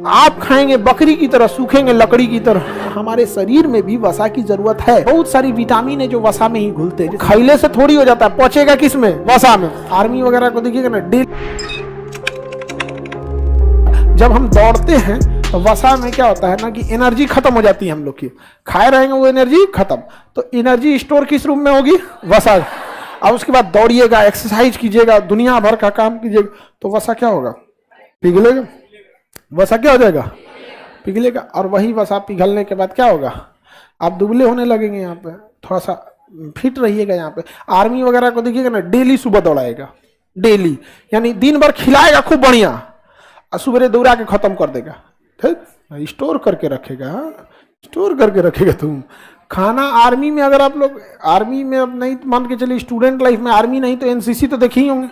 आप खाएंगे बकरी की तरह, सूखेंगे लकड़ी की तरह। हमारे शरीर में भी वसा की जरूरत है। बहुत सारी विटामिन है जो वसा में ही घुलते हैं। खैले से थोड़ी हो जाता है, पहुंचेगा किस में? वसा में। आर्मी वगैरह को देखिएगा ना, जब हम दौड़ते हैं तो वसा में क्या होता है ना कि एनर्जी खत्म हो जाती है हम लोग की। खाए रहेंगे वो एनर्जी खत्म, तो एनर्जी स्टोर किस रूम में होगी? वसा। और उसके बाद दौड़िएगा, एक्सरसाइज कीजिएगा, दुनिया भर का काम कीजिएगा, तो वसा क्या होगा? पिघलेगा। वसा क्या हो जाएगा? पिघलेगा। और वही वसा पिघलने के बाद क्या होगा? आप दुबले होने लगेंगे। यहाँ पे थोड़ा सा फिट रहिएगा। यहाँ पे आर्मी वगैरह को देखिएगा ना, डेली सुबह दौड़ाएगा, डेली, यानी दिन भर खिलाएगा खूब बढ़िया, और सुबह दौड़ा के खत्म कर देगा। ठीक, स्टोर करके रखेगा, स्टोर करके रखेगा तुम खाना। आर्मी में अगर आप लोग आर्मी में अब नहीं मान के चलिए, स्टूडेंट लाइफ में आर्मी नहीं तो एनसीसी तो देखे ही होंगे।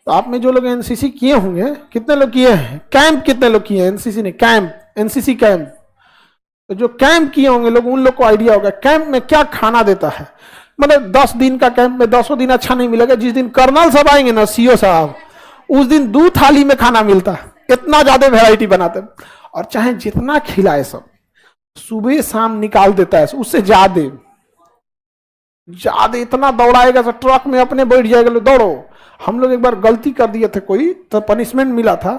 तो आप में जो लोग एनसीसी किए होंगे, कितने लोग किए हैं? कैंप कितने लोग किए हैं? एनसीसी ने कैंप, एनसीसी कैंप। तो जो कैंप किए होंगे लोग, उन लोग को आइडिया होगा कैंप में क्या खाना देता है। मतलब 10 दिन का कैंप में 10 दिन अच्छा नहीं मिलेगा। जिस दिन कर्नल साहब आएंगे ना, सीओ साहब, उस दिन 2 थाली में खाना मिलता है। इतना ज्यादा वैरायटी बनाते हैं, और चाहे जितना खिलाए सब, सुबह शाम निकाल देता है उससे ज्यादा। इतना दौड़ाएगा तो ट्रक में अपने बैठ जाएगा, लो दौड़ो। हम लोग एक बार गलती कर दिए थे, कोई तो पनिशमेंट मिला था।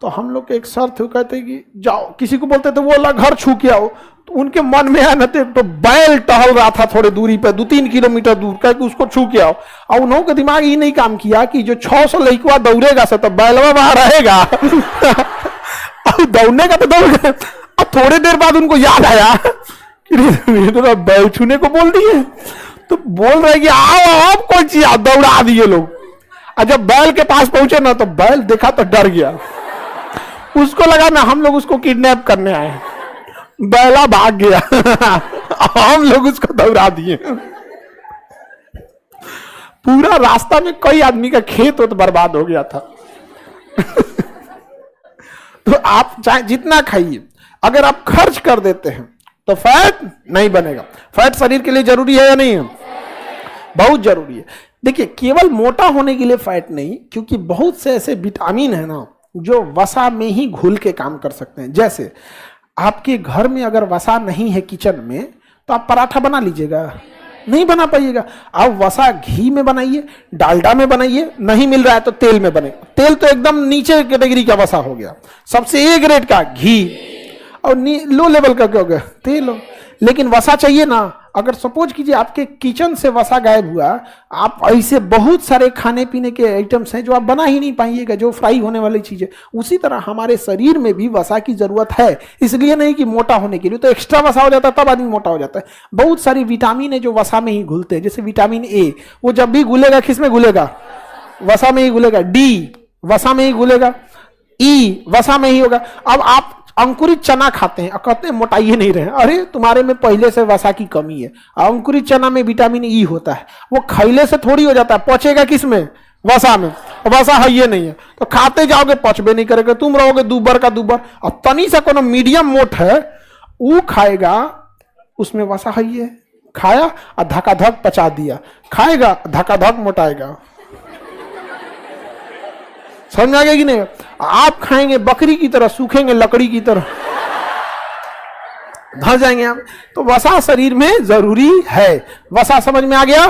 तो हम लोग के एक सर थे, कहते कि जाओ, किसी को बोलते थे वो अल्लाह घर छू के आओ, तो उनके मन में आया ना, तो बैल टहल रहा था थोड़े दूरी पे, 2-3 किलोमीटर दूर, कह कि उसको छू के आओ। और उन्होंने का दिमाग ये नहीं काम किया कि जो 600 लड़का दौड़ेगा से तो बैलवा वहां रहेगा। और दौड़ने का तो दौड़ गए। और थोड़ी देर बाद उनको याद आया कि तो बैल छूने को बोल दिए, तो बोल रहे कि आओ आप कौन सी, दौड़ा दिए लोग। और जब बैल के पास पहुंचे ना, तो बैल देखा तो डर गया। उसको लगा ना हम लोग उसको किडनैप करने आए, बैला भाग गया। हम लोग उसको दौड़ा दिए। पूरा रास्ता में कई आदमी का खेत तो बर्बाद हो गया था। तो आप चाहे जितना खाइए, अगर आप खर्च कर देते हैं तो फैट नहीं बनेगा। फैट शरीर के लिए जरूरी है या नहीं है? बहुत जरूरी है। देखिए, केवल मोटा होने के लिए फैट नहीं, क्योंकि बहुत से ऐसे विटामिन है ना जो वसा में ही घुल के काम कर सकते हैं। जैसे आपके घर में अगर वसा नहीं है किचन में, तो आप पराठा बना लीजिएगा, नहीं बना पाइएगा। आप वसा घी में बनाइए, डालडा में बनाइए, नहीं मिल रहा है तो तेल में बने। तेल तो एकदम नीचे कैटेगरी का वसा हो गया, सबसे ए ग्रेड का घी, और लो लेवल का क्या हो गया? तेल। लेकिन वसा चाहिए ना। अगर सपोज कीजिए आपके किचन से वसा गायब हुआ, आप ऐसे बहुत सारे खाने पीने के आइटम्स हैं जो आप बना ही नहीं पाइएगा, जो फ्राई होने वाली चीजें। उसी तरह हमारे शरीर में भी वसा की जरूरत है। इसलिए नहीं कि मोटा होने के लिए, तो एक्स्ट्रा वसा हो जाता है तब आदमी मोटा हो जाता है। बहुत सारी विटामिन है जो वसा में ही घुलते हैं। जैसे विटामिन ए, वो जब भी घुलेगा किस में घुलेगा? वसा में ही घुलेगा। डी वसा में ही घुलेगा। ई वसा में ही होगा। अब आप अंकुरित चना खाते हैं और कहते हैं मोटाइए नहीं रहे, अरे तुम्हारे में पहले से वसा की कमी है। अंकुरित चना में विटामिन ई होता है, वो खैले से थोड़ी हो जाता है, पचेगा किस में? वसा में। वसा है ये नहीं है, तो खाते जाओगे पचबे नहीं करेगा, तुम रहोगे दुबर का दुबर। और तनी सा कोनो मीडियम मोट है, वो खाएगा, उसमें वसा है ये, खाया और धकाधक पचा दिया, खाएगा धकाधक मोटाएगा। समझ आ गया कि नहीं? आप खाएंगे बकरी की तरह, सूखेंगे लकड़ी की तरह, धस जाएंगे आप। तो वसा शरीर में जरूरी है। वसा समझ में आ गया?